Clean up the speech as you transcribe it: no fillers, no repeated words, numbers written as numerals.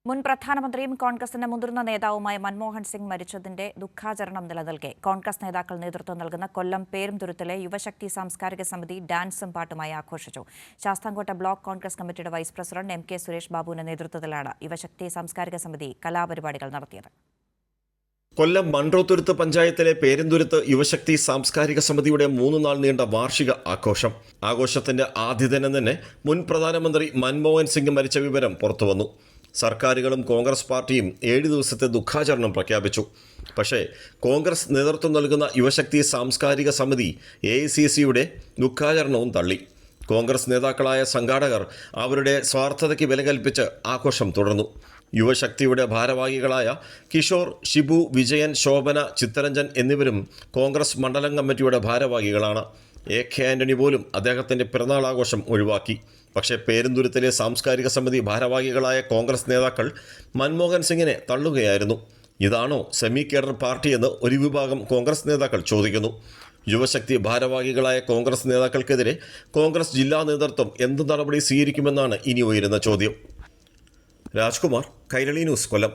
മുൻ പ്രധാനമന്ത്രിയും കോൺഗ്രസിന്റെ മുതിർന്ന നേതാവുമായ മൻമോഹൻ സിംഗ് മരിച്ചതിന്റെ ദുഃഖാചരണം നിലനിൽക്കെ കോൺഗ്രസ് നേതാക്കൾ നേതൃത്വം നൽകുന്ന കൊല്ലം പേരുംതുരുത്തിലെ യുവശക്തി സാംസ്കാരിക സമിതി ഡാൻസും പാട്ടുമായി ആഘോഷിച്ചു. ശാസ്താംകോട്ട ബ്ലോക്ക് കോൺഗ്രസ് കമ്മിറ്റിയുടെ vice president M K Suresh ബാബുവിന്റെ നേതൃത്വത്തിലാണ് യുവശക്തി സാംസ്കാരിക സമിതി കലാപരിപാടികൾ നടത്തിയത്. കൊല്ലം മൺട്രോത്തുരുത്ത് പഞ്ചായത്തിലെ പേരുംതുരുത്ത് യുവശക്തി സാംസ്കാരിക സമിതിയുടെ 3 നാൾ നീണ്ട വാർഷിക ആഘോഷം. ആഘോഷത്തിന്റെ ആദ്യ ദിനം തന്നെ മുൻ പ്രധാനമന്ത്രി മൻമോഹൻ സിംഗ് മരിച്ച വിവരം പുറത്തുവന്നു. സർക്കാരുകളും കോൺഗ്രസ് പാർട്ടിയും 7 ദിവസത്തെ ദുഃഖാചരണം പ്രഖ്യാപിച്ചു. പക്ഷേ കോൺഗ്രസ് നേതൃത്വം നൽകുന്ന യുവശക്തി സാംസ്കാരിക സമിതി AICCയുടെ ദുഃഖാചരണവും തള്ളി. കോൺഗ്രസ് നേതാക്കളായ സംഘാടകർ അവരുടെ സ്വാർത്ഥതയ്ക്ക് വില കൽപ്പിച്ച് ആഘോഷം തുടർന്നു. യുവശക്തിയുടെ ഭാരവാഹികളായ കിഷോർ, ഷിബു, വിജയൻ, ശോഭന, ചിത്തരഞ്ജൻ എന്നിവരും കോൺഗ്രസ് മണ്ഡലം കമ്മിറ്റിയുടെ ഭാരവാഹികളാണ്. AK ആന്റണി പോലും അദ്ദേഹത്തിൻ്റെ പിറന്നാൾ ആഘോഷം ഒഴിവാക്കി. പക്ഷേ പേരുംതുരുത്തിലെ സാംസ്കാരിക സമിതി ഭാരവാഹികളായ കോൺഗ്രസ് നേതാക്കൾ മൻമോഹൻ സിംഗിനെ തള്ളുകയായിരുന്നു. ഇതാണോ സെമി കേഡർ പാർട്ടിയെന്ന് ഒരു വിഭാഗം കോൺഗ്രസ് നേതാക്കൾ ചോദിക്കുന്നു. യുവശക്തി ഭാരവാഹികളായ കോൺഗ്രസ് നേതാക്കൾക്കെതിരെ കോൺഗ്രസ് ജില്ലാ നേതൃത്വം എന്ത് നടപടി സ്വീകരിക്കുമെന്നാണ് ഇനി ഉയരുന്ന ചോദ്യം. രാജ്കുമാർ, കൈരളി ന്യൂസ്, കൊല്ലം.